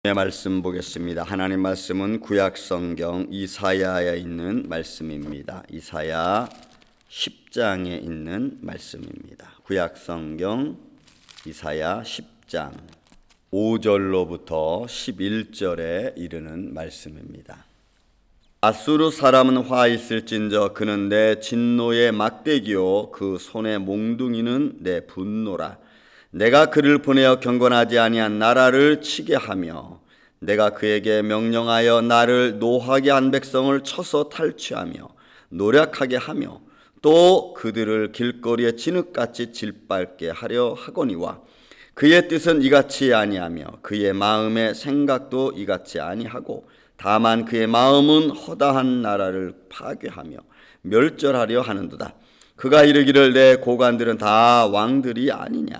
말씀 보겠습니다. 하나님 말씀은 구약성경 이사야에 있는 말씀입니다. 이사야 10장에 있는 말씀입니다. 구약성경 이사야 10장 5절로부터 11절에 이르는 말씀입니다. 아수르 사람은 화 있을진저 그는 내 진노의 막대기요 그 손의 몽둥이는 내 분노라. 내가 그를 보내어 경건하지 아니한 나라를 치게 하며 내가 그에게 명령하여 나를 노하게 한 백성을 쳐서 탈취하며 노략하게 하며 또 그들을 길거리에 진흙같이 질밟게 하려 하거니와 그의 뜻은 이같이 아니하며 그의 마음의 생각도 이같이 아니하고 다만 그의 마음은 허다한 나라를 파괴하며 멸절하려 하는도다. 그가 이르기를 내 고관들은 다 왕들이 아니냐.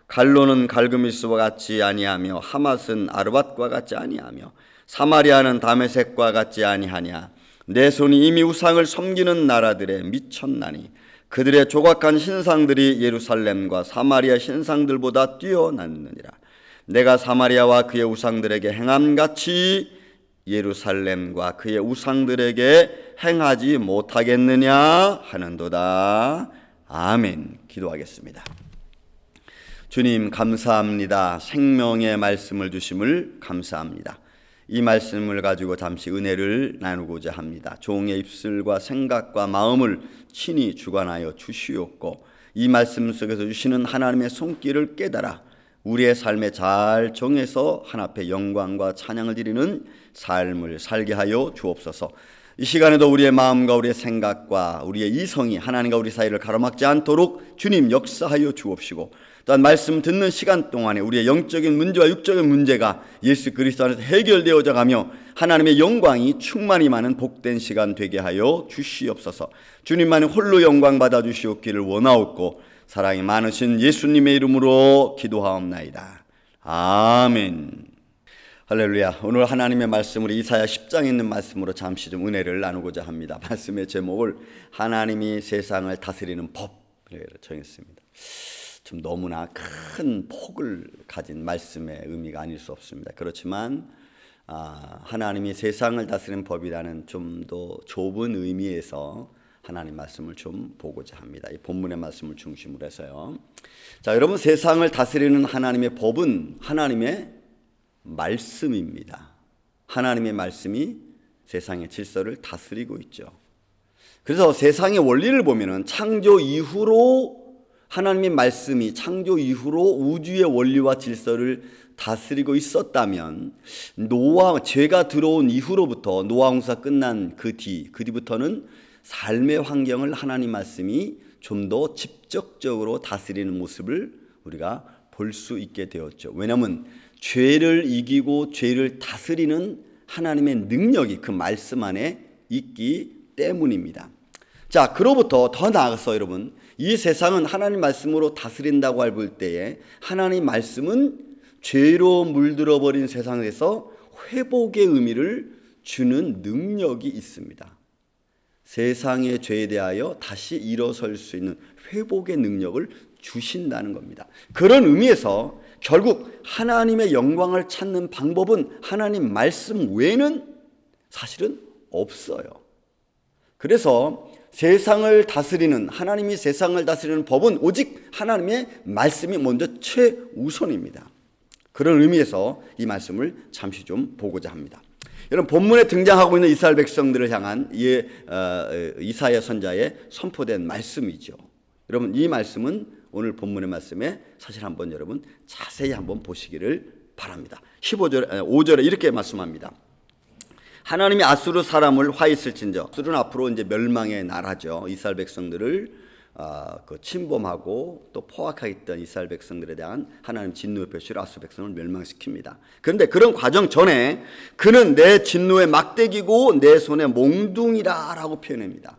갈로는 갈그미스와 같이 아니하며 하맛은 아르밧과 같이 아니하며 사마리아는 다메섹과 같이 아니하냐. 내 손이 이미 우상을 섬기는 나라들에 미쳤나니 그들의 조각한 신상들이 예루살렘과 사마리아 신상들보다 뛰어났느니라. 내가 사마리아와 그의 우상들에게 행함같이 예루살렘과 그의 우상들에게 행하지 못하겠느냐 하는도다. 아멘. 기도하겠습니다. 주님 감사합니다. 생명의 말씀을 주심을 감사합니다. 이 말씀을 가지고 잠시 은혜를 나누고자 합니다. 종의 입술과 생각과 마음을 친히 주관하여 주시옵고 이 말씀 속에서 주시는 하나님의 손길을 깨달아 우리의 삶에 잘 정해서 하나 앞에 영광과 찬양을 드리는 삶을 살게 하여 주옵소서. 이 시간에도 우리의 마음과 우리의 생각과 우리의 이성이 하나님과 우리 사이를 가로막지 않도록 주님 역사하여 주옵시고 또한 말씀 듣는 시간 동안에 우리의 영적인 문제와 육적인 문제가 예수 그리스도 안에서 해결되어져 가며 하나님의 영광이 충만히 많은 복된 시간 되게 하여 주시옵소서. 주님만이 홀로 영광 받아 주시옵기를 원하옵고 사랑이 많으신 예수님의 이름으로 기도하옵나이다. 아멘. 할렐루야. 오늘 하나님의 말씀으로 이사야 10장에 있는 말씀으로 잠시 좀 은혜를 나누고자 합니다. 말씀의 제목을 하나님이 세상을 다스리는 법이라고 정했습니다. 좀 너무나 큰 폭을 가진 말씀의 의미가 아닐 수 없습니다. 그렇지만 하나님이 세상을 다스리는 법이라는 좀 더 좁은 의미에서 하나님 말씀을 좀 보고자 합니다. 이 본문의 말씀을 중심으로 해서요. 자, 여러분, 세상을 다스리는 하나님의 법은 하나님의 말씀입니다. 하나님의 말씀이 세상의 질서를 다스리고 있죠. 그래서 세상의 원리를 보면은 창조 이후로 하나님의 말씀이 창조 이후로 우주의 원리와 질서를 다스리고 있었다면 죄가 들어온 이후로부터 노아 홍수가 끝난 그 뒤부터는 삶의 환경을 하나님 말씀이 좀 더 직접적으로 다스리는 모습을 우리가 볼 수 있게 되었죠. 왜냐하면 죄를 이기고 죄를 다스리는 하나님의 능력이 그 말씀 안에 있기 때문입니다. 자, 그로부터 더 나아가서 여러분, 이 세상은 하나님 말씀으로 다스린다고 할 때에 하나님 말씀은 죄로 물들어 버린 세상에서 회복의 의미를 주는 능력이 있습니다. 세상의 죄에 대하여 다시 일어설 수 있는 회복의 능력을 주신다는 겁니다. 그런 의미에서 결국 하나님의 영광을 찾는 방법은 하나님 말씀 외에는 사실은 없어요. 그래서 세상을 다스리는, 하나님이 세상을 다스리는 법은 오직 하나님의 말씀이 먼저 최우선입니다. 그런 의미에서 이 말씀을 잠시 좀 보고자 합니다. 여러분, 본문에 등장하고 있는 이스라엘 백성들을 향한 이사야 선자의 선포된 말씀이죠. 여러분, 이 말씀은 오늘 본문의 말씀에 사실 한번 여러분 자세히 한번 보시기를 바랍니다. 5절에 이렇게 말씀합니다. 하나님이 아수르 사람을 화 있을진저. 아수르는 앞으로 이제 멸망의 나라죠. 이스라엘 백성들을 침범하고 또 포악하였던 이스라엘 백성들에 대한 하나님 진노의 표시로 아수르 백성을 멸망시킵니다. 그런데 그런 과정 전에 그는 내 진노의 막대기고 내 손의 몽둥이라 라고 표현합니다.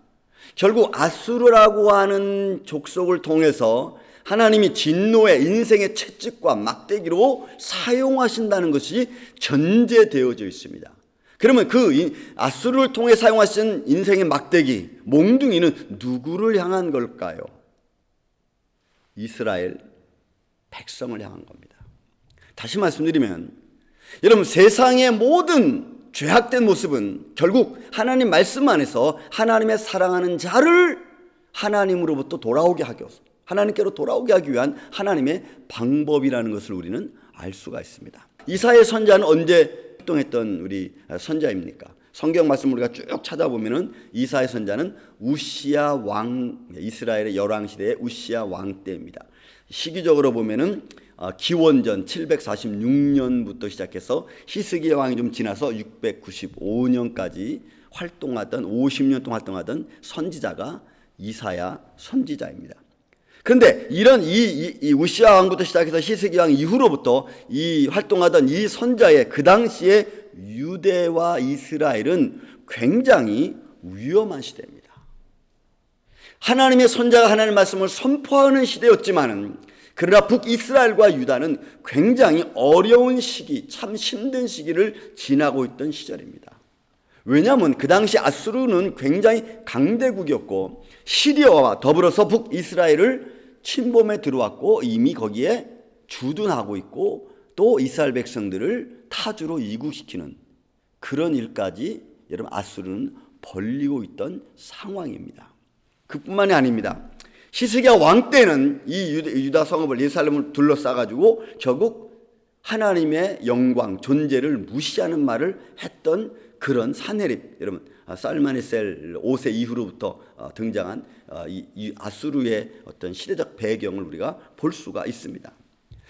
결국 아수르라고 하는 족속을 통해서 하나님이 진노의 인생의 채찍과 막대기로 사용하신다는 것이 전제되어져 있습니다. 그러면 그 아수르를 통해 사용하신 인생의 막대기, 몽둥이는 누구를 향한 걸까요? 이스라엘 백성을 향한 겁니다. 다시 말씀드리면 여러분, 세상의 모든 죄악된 모습은 결국 하나님 말씀 안에서 하나님의 사랑하는 자를 하나님으로부터 돌아오게 하기 위해서, 하나님께로 돌아오게 하기 위한 하나님의 방법이라는 것을 우리는 알 수가 있습니다. 이사야 선지자는 언제 활동했던 우리 선지자입니까? 성경 말씀 우리가 쭉 찾아보면은 이사야 선지자는 우시야 왕, 이스라엘의 열왕 시대의 우시야 왕 때입니다. 시기적으로 보면은 기원전 746년부터 시작해서 히스기야 왕이 좀 지나서 695년까지 활동하던, 50년 동안 활동하던 선지자가 이사야 선지자입니다. 그런데 이런 이 우시야 왕부터 시작해서 히스기야 왕 이후로부터 이 활동하던 이 선지자의 그 당시에 유대와 이스라엘은 굉장히 위험한 시대입니다. 하나님의 선지자가 하나님의 말씀을 선포하는 시대였지만은, 그러나 북이스라엘과 유다는 굉장히 어려운 시기, 참 힘든 시기를 지나고 있던 시절입니다. 왜냐하면 그 당시 아수르는 굉장히 강대국이었고 시리아와 더불어서 북이스라엘을 침범해 들어왔고 이미 거기에 주둔하고 있고 또 이스라엘 백성들을 타주로 이국시키는 그런 일까지 여러분 아수르는 벌리고 있던 상황입니다. 그뿐만이 아닙니다. 히스기야 왕 때는 이 유다 성읍을, 예루살렘을 둘러싸가지고 결국 하나님의 영광, 존재를 무시하는 말을 했던 그런 산헤립, 여러분 살마네셀 5세 이후로부터 등장한 이 아수르의 어떤 시대적 배경을 우리가 볼 수가 있습니다.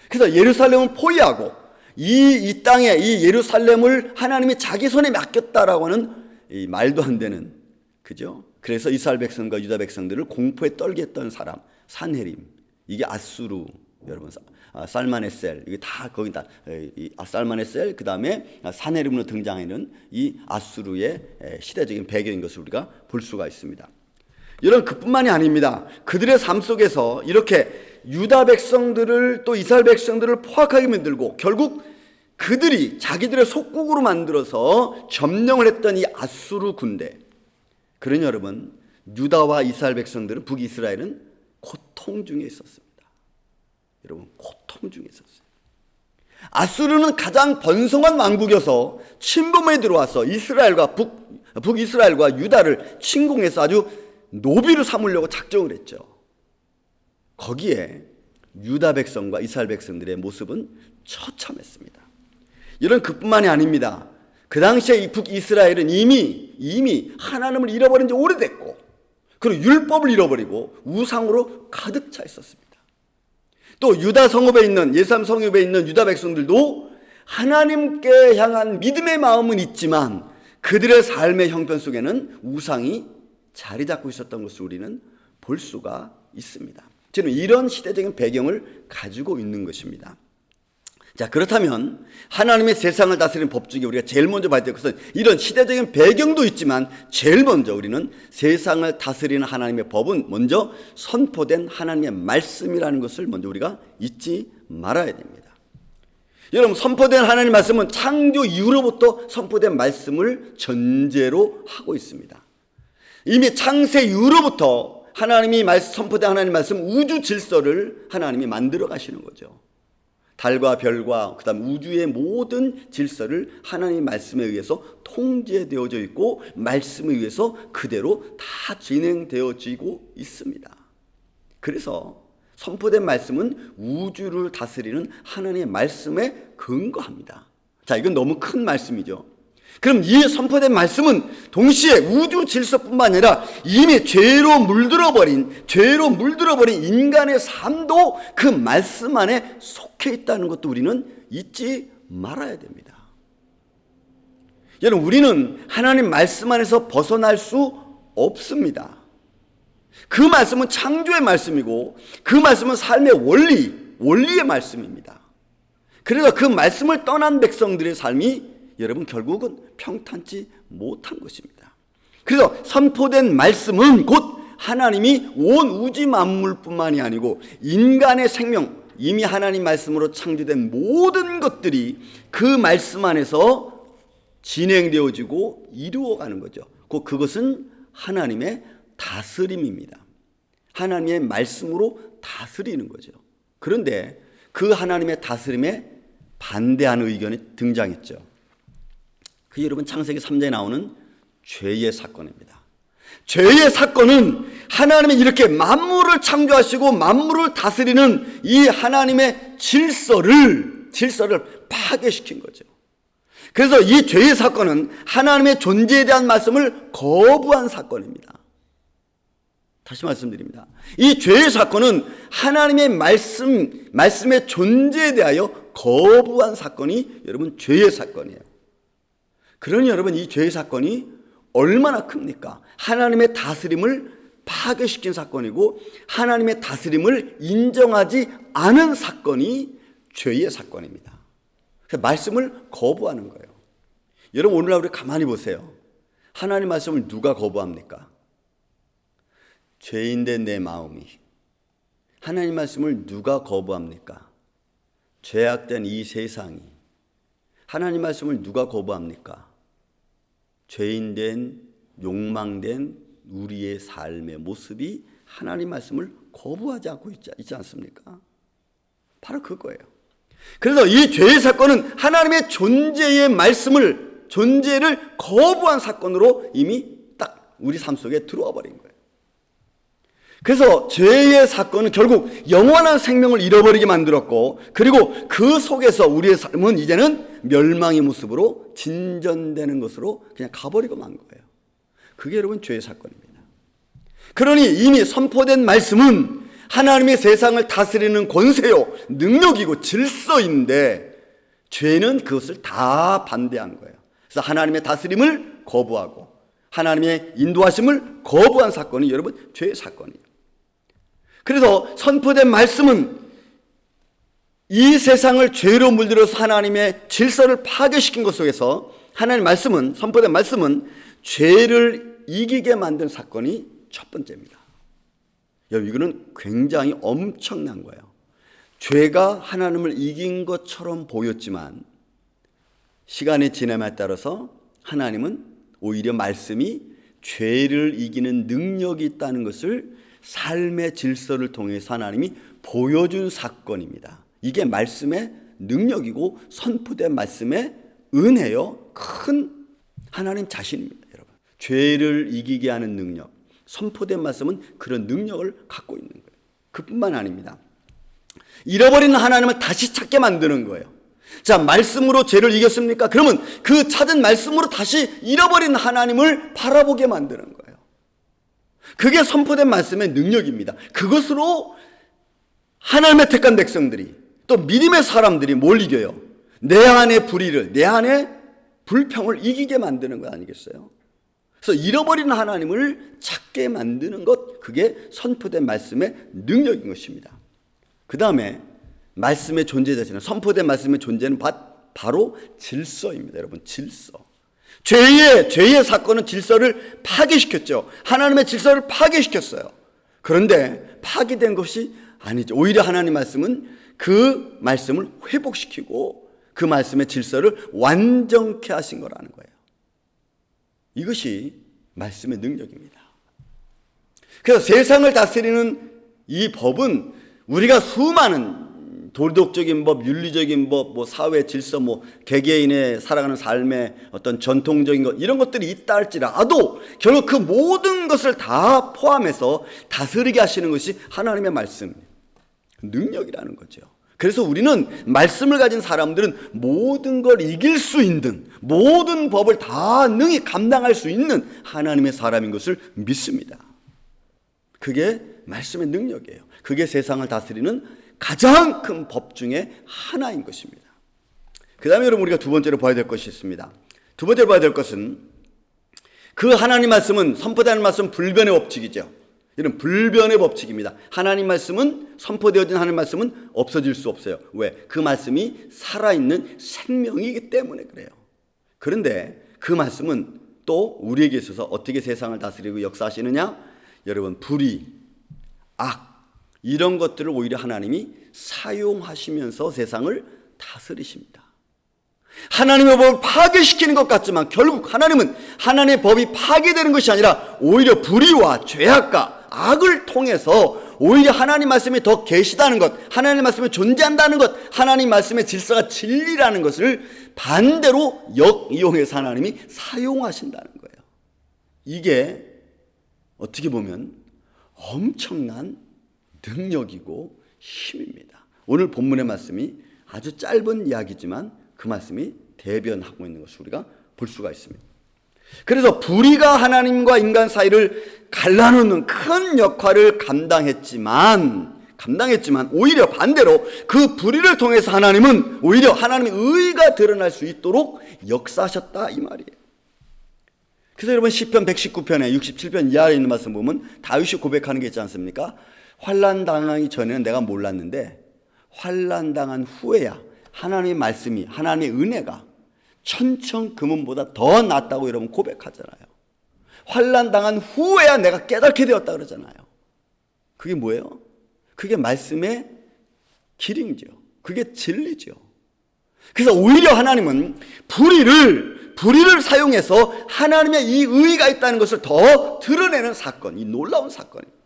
그래서 예루살렘을 포위하고 이 땅에 이 예루살렘을 하나님이 자기 손에 맡겼다라고 하는 이 말도 안 되는, 그죠? 그래서 이스라엘 백성과 유다 백성들을 공포에 떨게 했던 사람 산헤립, 이게 아수르, 여러분 살마네셀, 이게 다 거기다 살마네셀, 그 다음에 산헤립으로 등장하는 이 아수르의 시대적인 배경인 것을 우리가 볼 수가 있습니다. 여러분, 그뿐만이 아닙니다. 그들의 삶 속에서 이렇게 유다 백성들을 또 이스라엘 백성들을 포악하게 만들고 결국 그들이 자기들의 속국으로 만들어서 점령을 했던 이 아수르 군대, 그러니 여러분 유다와 이스라엘 백성들은, 북이스라엘은 고통 중에 있었습니다. 여러분, 고통 중에 있었어요. 아수르는 가장 번성한 왕국이어서 침범에 들어와서 이스라엘과 북이스라엘과 유다를 침공해서 아주 노비로 삼으려고 작정을 했죠. 거기에 유다 백성과 이스라엘 백성들의 모습은 처참했습니다. 이런 그뿐만이 아닙니다. 그 당시에 이 북이스라엘은 이미 하나님을 잃어버린 지 오래됐고, 그리고 율법을 잃어버리고 우상으로 가득 차 있었습니다. 또 유다 성읍에 있는, 예루살렘 성읍에 있는 유다 백성들도 하나님께 향한 믿음의 마음은 있지만 그들의 삶의 형편 속에는 우상이 자리 잡고 있었던 것을 우리는 볼 수가 있습니다. 지금 이런 시대적인 배경을 가지고 있는 것입니다. 자, 그렇다면 하나님의 세상을 다스리는 법 중에 우리가 제일 먼저 봐야 될 것은 이런 시대적인 배경도 있지만 제일 먼저 우리는 세상을 다스리는 하나님의 법은 먼저 선포된 하나님의 말씀이라는 것을 먼저 우리가 잊지 말아야 됩니다. 여러분, 선포된 하나님의 말씀은 창조 이후로부터 선포된 말씀을 전제로 하고 있습니다. 이미 창세 이후로부터 하나님이 선포된 하나님의 말씀, 우주 질서를 하나님이 만들어 가시는 거죠. 달과 별과 그 다음 우주의 모든 질서를 하나님의 말씀에 의해서 통제되어져 있고 말씀에 의해서 그대로 다 진행되어지고 있습니다. 그래서 선포된 말씀은 우주를 다스리는 하나님의 말씀에 근거합니다. 자, 이건 너무 큰 말씀이죠. 그럼 이 선포된 말씀은 동시에 우주 질서뿐만 아니라 이미 죄로 물들어버린 인간의 삶도 그 말씀 안에 속해 있다는 것도 우리는 잊지 말아야 됩니다. 여러분, 우리는 하나님 말씀 안에서 벗어날 수 없습니다. 그 말씀은 창조의 말씀이고 그 말씀은 삶의 원리의 말씀입니다. 그래서 그 말씀을 떠난 백성들의 삶이 여러분 결국은 평탄치 못한 것입니다. 그래서 선포된 말씀은 곧 하나님이 온 우주 만물뿐만이 아니고 인간의 생명, 이미 하나님 말씀으로 창조된 모든 것들이 그 말씀 안에서 진행되어지고 이루어가는 거죠. 그것은 하나님의 다스림입니다. 하나님의 말씀으로 다스리는 거죠. 그런데 그 하나님의 다스림에 반대하는 의견이 등장했죠. 그 여러분 창세기 3장에 나오는 죄의 사건입니다. 죄의 사건은 하나님이 이렇게 만물을 창조하시고 만물을 다스리는 이 하나님의 질서를 파괴시킨 거죠. 그래서 이 죄의 사건은 하나님의 존재에 대한 말씀을 거부한 사건입니다. 다시 말씀드립니다. 이 죄의 사건은 하나님의 말씀의 존재에 대하여 거부한 사건이 여러분 죄의 사건이에요. 그러니 여러분 이 죄의 사건이 얼마나 큽니까? 하나님의 다스림을 파괴시킨 사건이고 하나님의 다스림을 인정하지 않은 사건이 죄의 사건입니다. 그래서 말씀을 거부하는 거예요. 여러분 오늘날 우리 가만히 보세요. 하나님 말씀을 누가 거부합니까? 죄인된 내 마음이. 하나님 말씀을 누가 거부합니까? 죄악된 이 세상이. 하나님 말씀을 누가 거부합니까? 죄인된 욕망된 우리의 삶의 모습이 하나님 말씀을 거부하지 않고 있지 않습니까? 바로 그거예요. 그래서 이 죄의 사건은 하나님의 존재를 거부한 사건으로 이미 딱 우리 삶 속에 들어와 버린 거예요. 그래서 죄의 사건은 결국 영원한 생명을 잃어버리게 만들었고, 그리고 그 속에서 우리의 삶은 이제는 멸망의 모습으로 진전되는 것으로 그냥 가버리고 만 거예요. 그게 여러분 죄의 사건입니다. 그러니 이미 선포된 말씀은 하나님의 세상을 다스리는 권세요, 능력이고 질서인데 죄는 그것을 다 반대한 거예요. 그래서 하나님의 다스림을 거부하고 하나님의 인도하심을 거부한 사건이 여러분 죄의 사건이에요. 그래서 선포된 말씀은 이 세상을 죄로 물들여서 하나님의 질서를 파괴시킨 것 속에서 하나님의 말씀은, 선포된 말씀은 죄를 이기게 만든 사건이 첫 번째입니다. 여러분 이거는 굉장히 엄청난 거예요. 죄가 하나님을 이긴 것처럼 보였지만 시간의 지남에 따라서 하나님은 오히려 말씀이 죄를 이기는 능력이 있다는 것을 삶의 질서를 통해서 하나님이 보여준 사건입니다. 이게 말씀의 능력이고 선포된 말씀의 은혜요, 큰 하나님 자신입니다. 여러분, 죄를 이기게 하는 능력, 선포된 말씀은 그런 능력을 갖고 있는 거예요. 그뿐만 아닙니다. 잃어버린 하나님을 다시 찾게 만드는 거예요. 자, 말씀으로 죄를 이겼습니까? 그러면 그 찾은 말씀으로 다시 잃어버린 하나님을 바라보게 만드는 거예요. 그게 선포된 말씀의 능력입니다. 그것으로 하나님의 택한 백성들이, 또 믿음의 사람들이 뭘 이겨요? 내 안의 불의를, 내 안의 불평을 이기게 만드는 거 아니겠어요? 그래서 잃어버린 하나님을 찾게 만드는 것, 그게 선포된 말씀의 능력인 것입니다. 그 다음에 말씀의 존재 자체는, 선포된 말씀의 존재는 바로 질서입니다. 여러분, 질서. 죄의 사건은 질서를 파괴시켰죠. 하나님의 질서를 파괴시켰어요. 그런데 파괴된 것이 아니죠. 오히려 하나님 말씀은 그 말씀을 회복시키고 그 말씀의 질서를 완전케 하신 거라는 거예요. 이것이 말씀의 능력입니다. 그래서 세상을 다스리는 이 법은 우리가 수많은 도덕적인 법, 윤리적인 법, 사회 질서, 개개인의 살아가는 삶의 어떤 전통적인 것, 이런 것들이 있다 할지라도 결국 그 모든 것을 다 포함해서 다스리게 하시는 것이 하나님의 말씀, 능력이라는 거죠. 그래서 우리는 말씀을 가진 사람들은 모든 걸 이길 수 있는, 모든 법을 다 능히 감당할 수 있는 하나님의 사람인 것을 믿습니다. 그게 말씀의 능력이에요. 그게 세상을 다스리는 가장 큰 법 중에 하나인 것입니다. 그 다음에 여러분 우리가 두 번째로 봐야 될 것이 있습니다. 두 번째로 봐야 될 것은 그 하나님 말씀은, 선포되는 말씀은 불변의 법칙이죠. 이런 불변의 법칙입니다. 하나님 말씀은, 선포되어진 하나님 말씀은 없어질 수 없어요. 왜? 그 말씀이 살아있는 생명이기 때문에 그래요. 그런데 그 말씀은 또 우리에게 있어서 어떻게 세상을 다스리고 역사하시느냐? 여러분, 불의, 악, 이런 것들을 오히려 하나님이 사용하시면서 세상을 다스리십니다. 하나님의 법을 파괴시키는 것 같지만 결국 하나님은 하나님의 법이 파괴되는 것이 아니라 오히려 불의와 죄악과 악을 통해서 오히려 하나님 말씀이 더 계시다는 것, 하나님 말씀이 존재한다는 것, 하나님 말씀의 질서가 진리라는 것을 반대로 역이용해서 하나님이 사용하신다는 거예요. 이게 어떻게 보면 엄청난 능력이고 힘입니다. 오늘 본문의 말씀이 아주 짧은 이야기지만 그 말씀이 대변하고 있는 것을 우리가 볼 수가 있습니다. 그래서 불의가 하나님과 인간 사이를 갈라놓는 큰 역할을 감당했지만 오히려 반대로 그 불의를 통해서 하나님은 오히려 하나님의 의가 드러날 수 있도록 역사하셨다 이 말이에요. 그래서 여러분 시편 119편에 67편 이하에 있는 말씀 보면 다윗이 고백하는 게 있지 않습니까? 환난 당하기 전에는 내가 몰랐는데 환난 당한 후에야 하나님의 말씀이, 하나님의 은혜가 천청 금은보다 더 낫다고 여러분 고백하잖아요. 환난 당한 후에야 내가 깨닫게 되었다 그러잖아요. 그게 뭐예요? 그게 말씀의 길이죠. 그게 진리죠. 그래서 오히려 하나님은 불의를 사용해서 하나님의 이 의가 있다는 것을 더 드러내는 사건, 이 놀라운 사건입니다.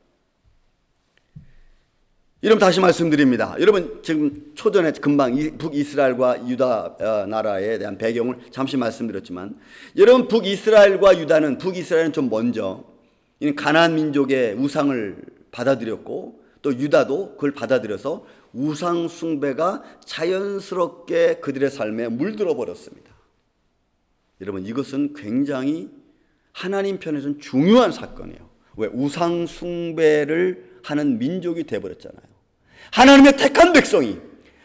여러분 다시 말씀드립니다. 여러분 지금 초전에 금방 북이스라엘과 유다 나라에 대한 배경을 잠시 말씀드렸지만 여러분 북이스라엘과 유다는 북이스라엘은 좀 먼저 가나안 민족의 우상을 받아들였고 또 유다도 그걸 받아들여서 우상 숭배가 자연스럽게 그들의 삶에 물들어 버렸습니다. 여러분 이것은 굉장히 하나님 편에서는 중요한 사건이에요. 왜? 우상 숭배를 하는 민족이 되어버렸잖아요. 하나님의 택한 백성이,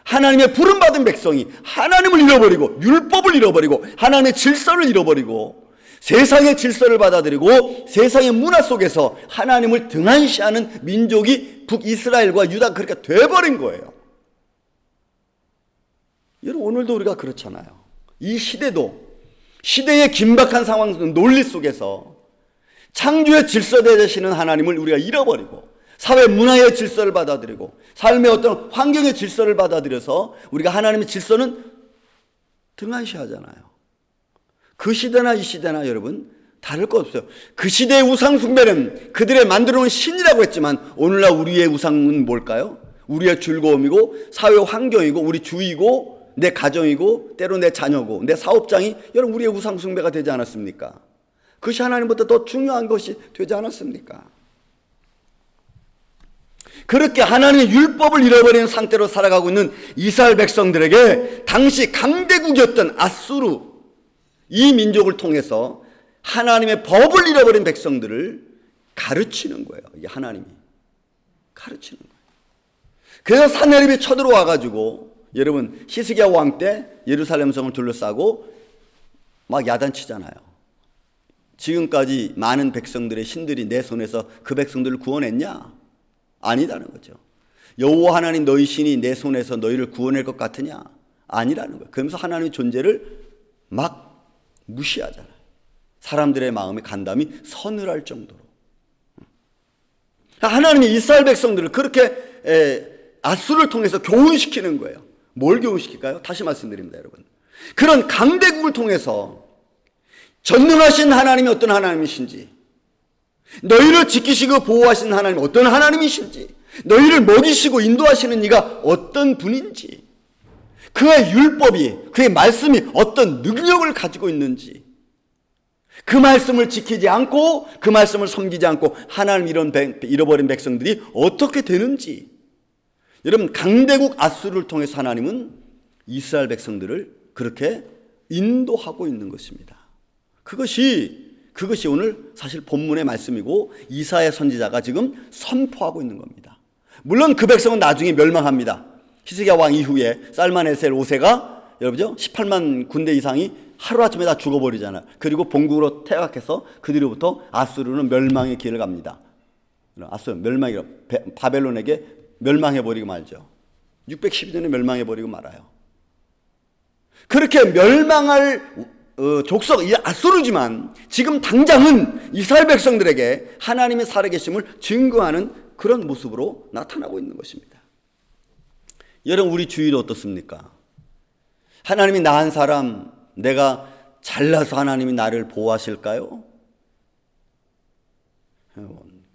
하나님의 부름받은 백성이 하나님을 잃어버리고 율법을 잃어버리고 하나님의 질서를 잃어버리고 세상의 질서를 받아들이고 세상의 문화 속에서 하나님을 등한시하는 민족이 북이스라엘과 유다 그렇게 돼버린 거예요. 여러분 오늘도 우리가 그렇잖아요. 이 시대도 시대의 긴박한 상황 논리 속에서 창조의 질서 되시는 하나님을 우리가 잃어버리고 사회 문화의 질서를 받아들이고 삶의 어떤 환경의 질서를 받아들여서 우리가 하나님의 질서는 등한시하잖아요. 그 시대나 이 시대나 여러분 다를 것 없어요. 그 시대의 우상 숭배는 그들의 만들어 놓은 신이라고 했지만 오늘날 우리의 우상은 뭘까요? 우리의 즐거움이고 사회 환경이고 우리 주위고 내 가정이고 때로 내 자녀고 내 사업장이 여러분 우리의 우상 숭배가 되지 않았습니까? 그것이 하나님보다 더 중요한 것이 되지 않았습니까? 그렇게 하나님의 율법을 잃어버리는 상태로 살아가고 있는 이스라엘 백성들에게 당시 강대국이었던 아수르 이 민족을 통해서 하나님의 법을 잃어버린 백성들을 가르치는 거예요. 이게 하나님이 가르치는 거예요. 그래서 산헤립이 쳐들어와 가지고 여러분 히스기야 왕 때 예루살렘 성을 둘러싸고 막 야단치잖아요. 지금까지 많은 백성들의 신들이 내 손에서 그 백성들을 구원했냐? 아니라는 거죠. 여호와 하나님 너희 신이 내 손에서 너희를 구원할 것 같으냐? 아니라는 거예요. 그러면서 하나님의 존재를 막 무시하잖아요. 사람들의 마음에 간담이 서늘할 정도로. 하나님이 이스라엘 백성들을 그렇게 아수를 통해서 교훈시키는 거예요. 뭘 교훈시킬까요? 다시 말씀드립니다, 여러분. 그런 강대국을 통해서 전능하신 하나님이 어떤 하나님이신지, 너희를 지키시고 보호하시는 하나님이 어떤 하나님이신지, 너희를 먹이시고 인도하시는 이가 어떤 분인지, 그의 율법이, 그의 말씀이 어떤 능력을 가지고 있는지, 그 말씀을 지키지 않고 그 말씀을 섬기지 않고 하나님 잃어버린 백성들이 어떻게 되는지, 여러분 강대국 아수르를 통해서 하나님은 이스라엘 백성들을 그렇게 인도하고 있는 것입니다. 그것이 오늘 사실 본문의 말씀이고 이사야 선지자가 지금 선포하고 있는 겁니다. 물론 그 백성은 나중에 멸망합니다. 히스기야 왕 이후에 살만에셀 5세가 여러분죠 18만 군대 이상이 하루아침에 다 죽어버리잖아요. 그리고 본국으로 퇴각해서 그들로부터 아수르는 멸망의 길을 갑니다. 아수르 멸망이라 바벨론에게 멸망해버리고 말죠. 612년에 멸망해버리고 말아요. 그렇게 멸망할 족속 아수르지만 지금 당장은 이스라엘 백성들에게 하나님의 살아계심을 증거하는 그런 모습으로 나타나고 있는 것입니다. 여러분 우리 주위도 어떻습니까? 하나님이 낳은 사람 내가 잘나서 하나님이 나를 보호하실까요?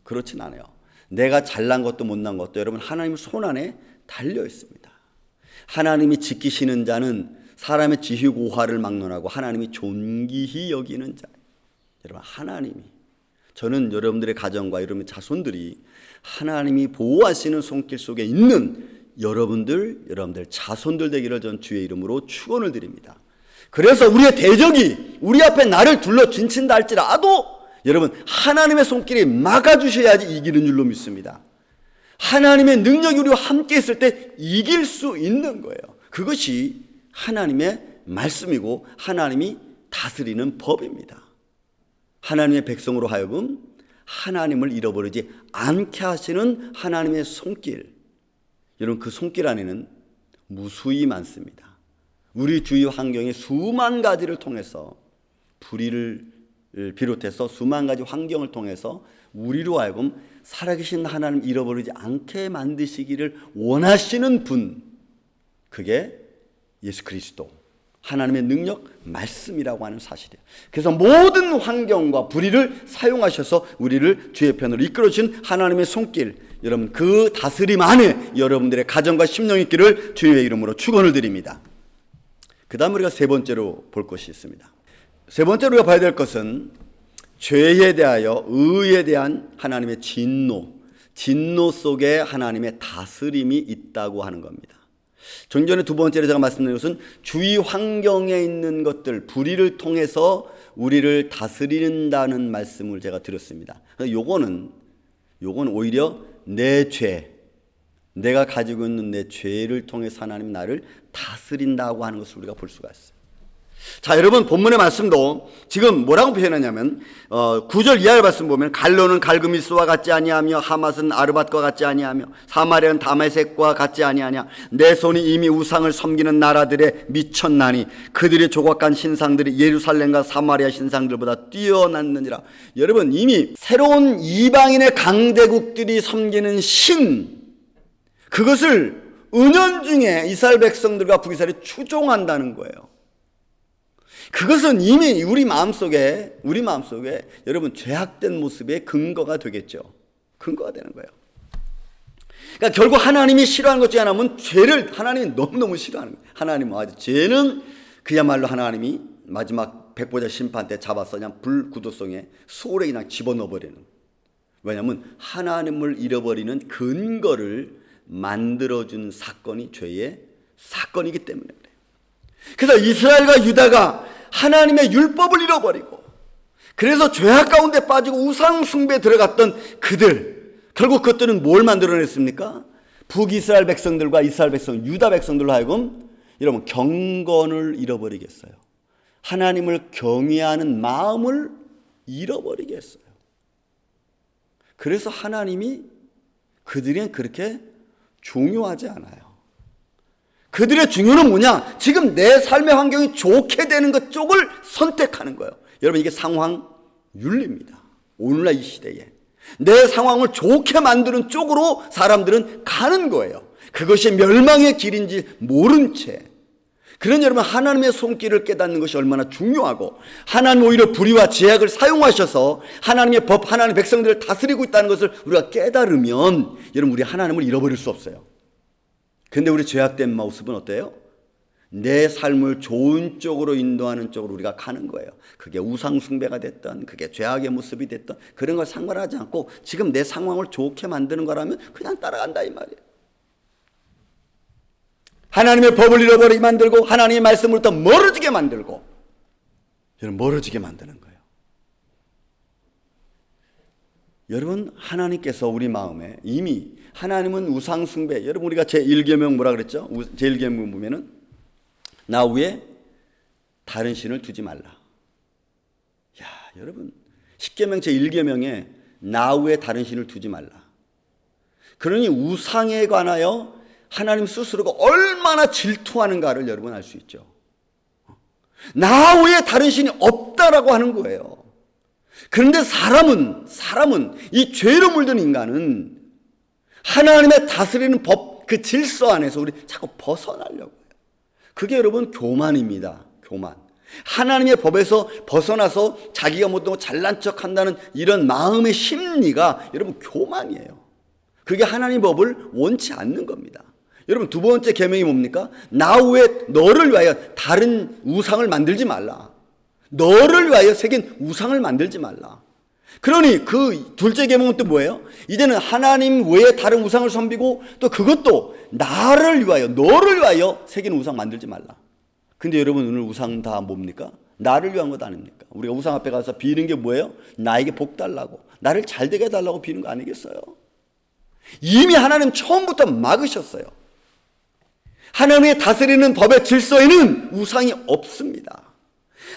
그렇진 않아요. 내가 잘난 것도 못난 것도 여러분 하나님 손 안에 달려 있습니다. 하나님이 지키시는 자는 사람의 지휘고하를 막론하고 하나님이 존귀히 여기는 자. 여러분 하나님이, 저는 여러분들의 가정과 여러분의 자손들이 하나님이 보호하시는 손길 속에 있는 여러분들 자손들 되기를 전 주의 이름으로 축원을 드립니다. 그래서 우리의 대적이 우리 앞에 나를 둘러 진친다 할지라도 여러분 하나님의 손길이 막아주셔야지 이기는 줄로 믿습니다. 하나님의 능력이 우리와 함께 있을 때 이길 수 있는 거예요. 그것이 하나님의 말씀이고 하나님이 다스리는 법입니다. 하나님의 백성으로 하여금 하나님을 잃어버리지 않게 하시는 하나님의 손길, 여러분 그 손길 안에는 무수히 많습니다. 우리 주위 환경의 수만 가지를 통해서, 불의를 비롯해서 수만 가지 환경을 통해서 우리로 하여금 살아계신 하나님 잃어버리지 않게 만드시기를 원하시는 분, 그게 예수 그리스도, 하나님의 능력, 말씀이라고 하는 사실이에요. 그래서 모든 환경과 불의를 사용하셔서 우리를 주의 편으로 이끌어주신 하나님의 손길, 여러분 그 다스림 안에 여러분들의 가정과 심령이 있기를 주의 이름으로 축원을 드립니다. 그 다음 우리가 세 번째로 볼 것이 있습니다. 세 번째로 우리가 봐야 될 것은 죄에 대하여 의에 대한 하나님의 진노 속에 하나님의 다스림이 있다고 하는 겁니다. 좀 전에 두 번째로 제가 말씀드린 것은 주위 환경에 있는 것들, 불의를 통해서 우리를 다스린다는 말씀을 제가 드렸습니다. 요거는 오히려 내 죄, 내가 가지고 있는 내 죄를 통해서 하나님 나를 다스린다고 하는 것을 우리가 볼 수가 있어요. 자, 여러분 본문의 말씀도 지금 뭐라고 표현하냐면 9절 이하의 말씀 보면 갈로는 갈그미스와 같지 아니하며 하맛은 아르밧과 같지 아니하며 사마리아는 다메섹과 같지 아니하냐. 내 손이 이미 우상을 섬기는 나라들에 미쳤나니 그들의 조각한 신상들이 예루살렘과 사마리아 신상들보다 뛰어났느니라. 여러분 이미 새로운 이방인의 강대국들이 섬기는 신, 그것을 은연중에 이스라엘 백성들과 북이스라엘이 추종한다는 거예요. 그것은 이미 우리 마음속에 여러분 죄악된 모습의 근거가 되겠죠. 근거가 되는 거예요. 그러니까 결국 하나님이 싫어하는 것 중에 하나는 죄를 하나님이 너무너무 싫어하는 거예요. 하나님은 아주 죄는 그야말로 하나님이 마지막 백보자 심판 때 잡아서 그냥 불구도성에 소홀히 그냥 집어넣어버리는. 왜냐하면 하나님을 잃어버리는 근거를 만들어준 사건이 죄의 사건이기 때문에 그래요. 그래서 이스라엘과 유다가 하나님의 율법을 잃어버리고 그래서 죄악 가운데 빠지고 우상 숭배에 들어갔던 그들, 결국 그것들은 뭘 만들어냈습니까? 북이스라엘 백성들과 이스라엘 백성, 유다 백성들로 하여금 여러분 경건을 잃어버리겠어요. 하나님을 경외하는 마음을 잃어버리게 했어요. 그래서 하나님이 그들은 그렇게 중요하지 않아요. 그들의 중요는 뭐냐? 지금 내 삶의 환경이 좋게 되는 것 쪽을 선택하는 거예요. 여러분 이게 상황윤리입니다. 오늘날 이 시대에 내 상황을 좋게 만드는 쪽으로 사람들은 가는 거예요. 그것이 멸망의 길인지 모른 채. 그런 여러분 하나님의 손길을 깨닫는 것이 얼마나 중요하고 하나님 오히려 불의와 제약을 사용하셔서 하나님의 법, 하나님의 백성들을 다스리고 있다는 것을 우리가 깨달으면 여러분 우리 하나님을 잃어버릴 수 없어요. 근데 우리 죄악된 모습은 어때요? 내 삶을 좋은 쪽으로 인도하는 쪽으로 우리가 가는 거예요. 그게 우상 숭배가 됐던, 그게 죄악의 모습이 됐던 그런 걸 상관하지 않고 지금 내 상황을 좋게 만드는 거라면 그냥 따라간다 이 말이에요. 하나님의 법을 잃어버리게 만들고 하나님의 말씀으로부터 멀어지게 만들고 여러분 멀어지게 만드는 거예요. 여러분 하나님께서 우리 마음에 이미 하나님은 우상 숭배, 여러분 우리가 제1계명 뭐라 그랬죠? 제1계명 보면은 나 위에 다른 신을 두지 말라. 야, 여러분 10계명 제1계명에 나 위에 다른 신을 두지 말라. 그러니 우상에 관하여 하나님 스스로가 얼마나 질투하는가를 여러분 알 수 있죠. 나 외에 다른 신이 없다라고 하는 거예요. 그런데 사람은 이 죄로 물든 인간은 하나님의 다스리는 법, 그 질서 안에서 우리 자꾸 벗어나려고 해요. 그게 여러분 교만입니다. 교만. 하나님의 법에서 벗어나서 자기가 못하고 잘난 척한다는 이런 마음의 심리가 여러분 교만이에요. 그게 하나님 법을 원치 않는 겁니다. 여러분, 두 번째 계명이 뭡니까? 나 외에 너를 위하여 다른 우상을 만들지 말라. 너를 위하여 새긴 우상을 만들지 말라. 그러니 그 둘째 계명은 또 뭐예요? 이제는 하나님 외에 다른 우상을 섬기고 또 그것도 나를 위하여, 너를 위하여 새긴 우상 만들지 말라. 근데 여러분, 오늘 우상 다 뭡니까? 나를 위한 것 아닙니까? 우리가 우상 앞에 가서 비는 게 뭐예요? 나에게 복 달라고, 나를 잘되게 해달라고 비는 거 아니겠어요? 이미 하나님 처음부터 막으셨어요. 하나님의 다스리는 법의 질서에는 우상이 없습니다.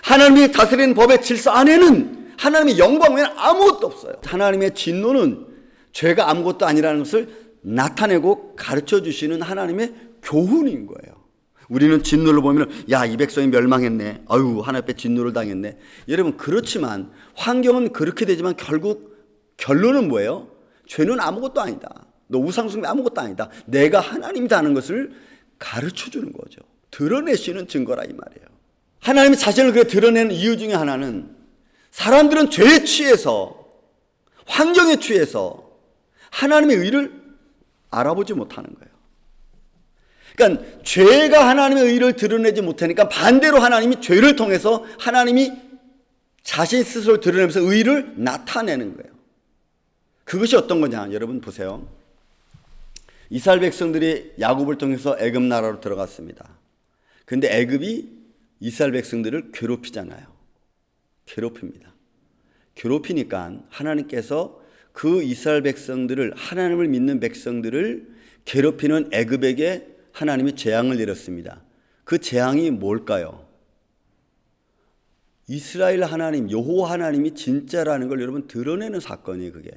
하나님이 다스리는 법의 질서 안에는 하나님의 영광 외에는 아무것도 없어요. 하나님의 진노는 죄가 아무것도 아니라는 것을 나타내고 가르쳐 주시는 하나님의 교훈인 거예요. 우리는 진노를 보면 야, 이 백성이 멸망했네, 아유, 하나님 앞에 진노를 당했네. 여러분, 그렇지만 환경은 그렇게 되지만 결국 결론은 뭐예요? 죄는 아무것도 아니다, 너 우상숭배 아무것도 아니다, 내가 하나님이다 하는 것을 가르쳐 주는 거죠. 드러내시는 증거라 이 말이에요. 하나님이 자신을 그렇게 드러내는 이유 중에 하나는 사람들은 죄에 취해서, 환경에 취해서 하나님의 의를 알아보지 못하는 거예요. 그러니까 죄가 하나님의 의를 드러내지 못하니까 반대로 하나님이 죄를 통해서 하나님이 자신 스스로 드러내면서 의를 나타내는 거예요. 그것이 어떤 거냐, 여러분 보세요. 이스라엘 백성들이 야곱을 통해서 애굽 나라로 들어갔습니다. 그런데 애굽이 이스라엘 백성들을 괴롭히잖아요. 괴롭힙니다. 괴롭히니까 하나님께서 그 이스라엘 백성들을, 하나님을 믿는 백성들을 괴롭히는 애굽에게 하나님이 재앙을 내렸습니다. 그 재앙이 뭘까요? 이스라엘 하나님, 여호와 하나님이 진짜라는 걸 여러분 드러내는 사건이에요, 그게.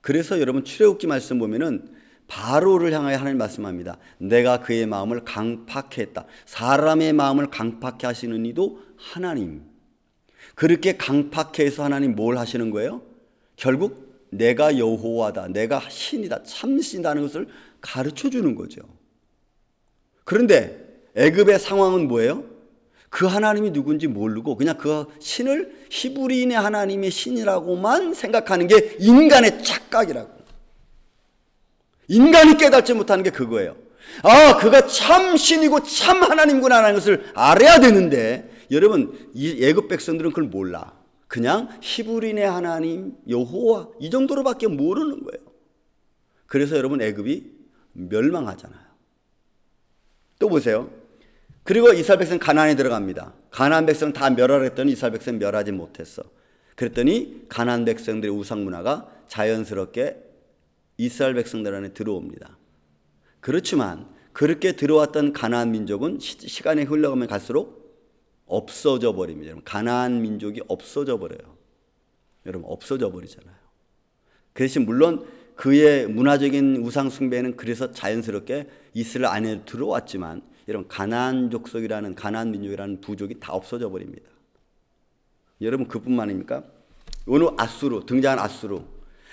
그래서 여러분 출애굽기 말씀 보면은 바로를 향하여 하나님 말씀합니다. 내가 그의 마음을 강팍해 했다. 사람의 마음을 강팍해 하시는 이도 하나님. 그렇게 강팍해 해서 하나님 뭘 하시는 거예요? 결국 내가 여호와다, 내가 신이다, 참신이다는 것을 가르쳐 주는 거죠. 그런데 애굽의 상황은 뭐예요? 그 하나님이 누군지 모르고 그냥 그 신을 히브리인의 하나님의 신이라고만 생각하는 게 인간의 착각이라고. 인간이 깨닫지 못하는 게 그거예요. 아, 그가 참 신이고 참 하나님구나 하는 것을 알아야 되는데, 여러분, 이 애굽 백성들은 그걸 몰라. 그냥 히브리인의 하나님 여호와 이 정도로밖에 모르는 거예요. 그래서 여러분, 애굽이 멸망하잖아요. 또 보세요. 그리고 이스라엘 백성 가나안에 들어갑니다. 가나안 백성 다 멸하라 했더니 이스라엘 백성 멸하지 못했어. 그랬더니 가나안 백성들의 우상 문화가 자연스럽게 이스라엘 백성들 안에 들어옵니다. 그렇지만 그렇게 들어왔던 가나안 민족은 시간이 흘러가면 갈수록 없어져 버립니다. 여러분, 가나안 민족이 없어져 버려요. 여러분, 없어져 버리잖아요. 그 대신 물론 그의 문화적인 우상 숭배는 그래서 자연스럽게 이스라엘 안에 들어왔지만, 여러분, 가나안 족속이라는, 가나안 민족이라는 부족이 다 없어져 버립니다. 여러분, 그뿐만 아닙니까? 오늘 아수르, 등장한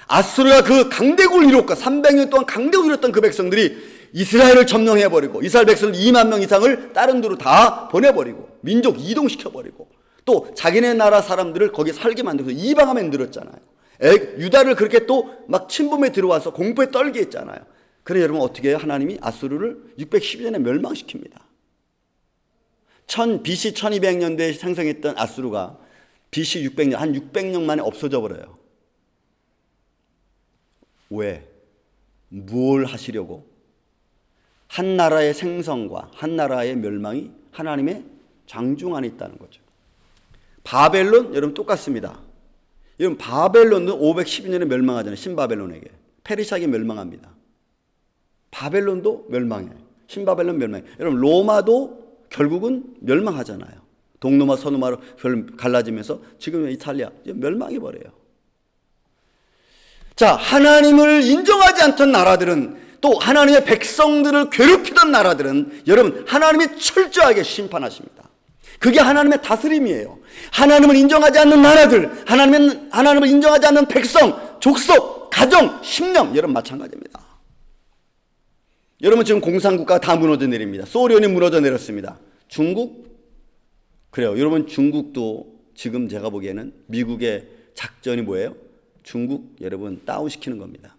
아수르가 그 강대국을 이뤘고 300년 동안 강대국을 이뤘던 그 백성들이 이스라엘을 점령해버리고 이스라엘 백성들 2만 명 이상을 다른 데로 다 보내버리고 민족 이동시켜버리고 또 자기네 나라 사람들을 거기 살게 만들어서 이방하면 늘었잖아요. 유다를 그렇게 또 막 침범에 들어와서 공포에 떨게 했잖아요. 그래 여러분, 어떻게 해요? 하나님이 아수르를 612년에 멸망시킵니다. BC 1200년대에 생성했던 아수르가 BC 600년, 한 600년 만에 없어져 버려요. 왜? 뭘 하시려고? 한 나라의 생성과 한 나라의 멸망이 하나님의 장중 안에 있다는 거죠. 바벨론, 여러분 똑같습니다. 여러분, 바벨론도 512년에 멸망하잖아요. 신바벨론에게. 페르시아에게 멸망합니다. 바벨론도 멸망해요. 신바벨론 멸망해요. 여러분, 로마도 결국은 멸망하잖아요. 동로마 서로마로 갈라지면서 지금 이탈리아 멸망해버려요. 자, 하나님을 인정하지 않던 나라들은, 또 하나님의 백성들을 괴롭히던 나라들은 여러분, 하나님이 철저하게 심판하십니다. 그게 하나님의 다스림이에요. 하나님을 인정하지 않는 나라들, 하나님을 인정하지 않는 백성, 족속, 가정, 심령, 여러분 마찬가지입니다. 여러분, 지금 공산국가가 다 무너져 내립니다. 소련이 무너져 내렸습니다. 중국? 그래요. 여러분, 중국도 지금 제가 보기에는 미국의 작전이 뭐예요? 중국 여러분 다운시키는 겁니다.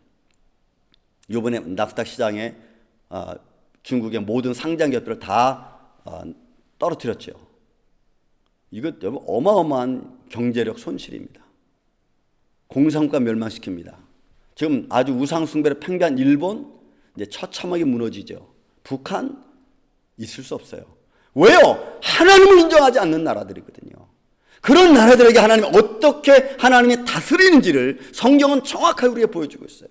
이번에 나스닥 시장에 중국의 모든 상장 기업들을 다 떨어뜨렸죠. 이것 어마어마한 경제력 손실입니다. 공산국가 멸망시킵니다. 지금 아주 우상 숭배를 팽배한 일본 이제 처참하게 무너지죠. 북한 있을 수 없어요. 왜요? 하나님을 인정하지 않는 나라들이거든요. 그런 나라들에게 하나님이 어떻게 하나님이 다스리는지를 성경은 정확하게 우리에게 보여주고 있어요.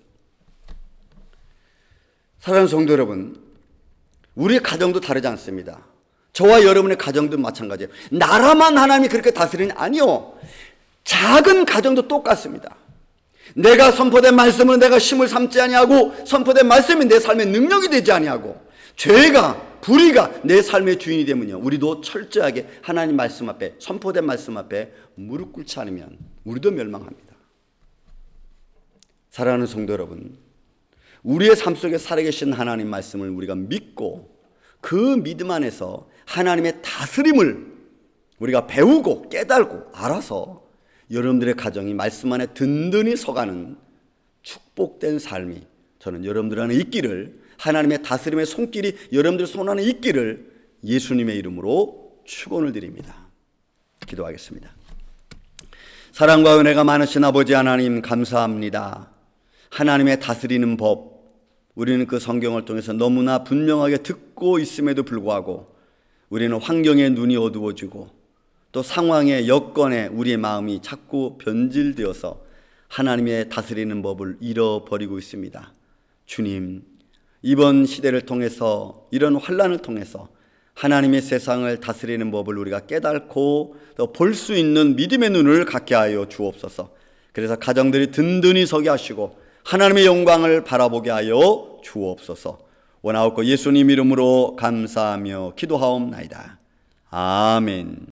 사랑하는 성도 여러분, 우리의 가정도 다르지 않습니다. 저와 여러분의 가정도 마찬가지예요. 나라만 하나님이 그렇게 다스리는 아니요. 작은 가정도 똑같습니다. 내가 선포된 말씀을 내가 힘을 삼지 아니하고 선포된 말씀이 내 삶의 능력이 되지 아니하고 죄가 불의가 내 삶의 주인이 되면요, 우리도 철저하게 하나님 말씀 앞에 선포된 말씀 앞에 무릎 꿇지 않으면 우리도 멸망합니다. 사랑하는 성도 여러분, 우리의 삶 속에 살아계신 하나님 말씀을 우리가 믿고 그 믿음 안에서 하나님의 다스림을 우리가 배우고 깨달고 알아서 여러분들의 가정이 말씀 안에 든든히 서가는 축복된 삶이 저는 여러분들 안에 있기를, 하나님의 다스림의 손길이 여러분들 손 안에 있기를 예수님의 이름으로 축원을 드립니다. 기도하겠습니다. 사랑과 은혜가 많으신 아버지 하나님, 감사합니다. 하나님의 다스리는 법, 우리는 그 성경을 통해서 너무나 분명하게 듣고 있음에도 불구하고 우리는 환경에 눈이 어두워지고 또 상황의 여건에 우리의 마음이 자꾸 변질되어서 하나님의 다스리는 법을 잃어버리고 있습니다. 주님, 이번 시대를 통해서, 이런 환난을 통해서 하나님의 세상을 다스리는 법을 우리가 깨닫고 또 볼 수 있는 믿음의 눈을 갖게 하여 주옵소서. 그래서 가정들이 든든히 서게 하시고 하나님의 영광을 바라보게 하여 주옵소서. 원하옵고 예수님 이름으로 감사하며 기도하옵나이다. 아멘.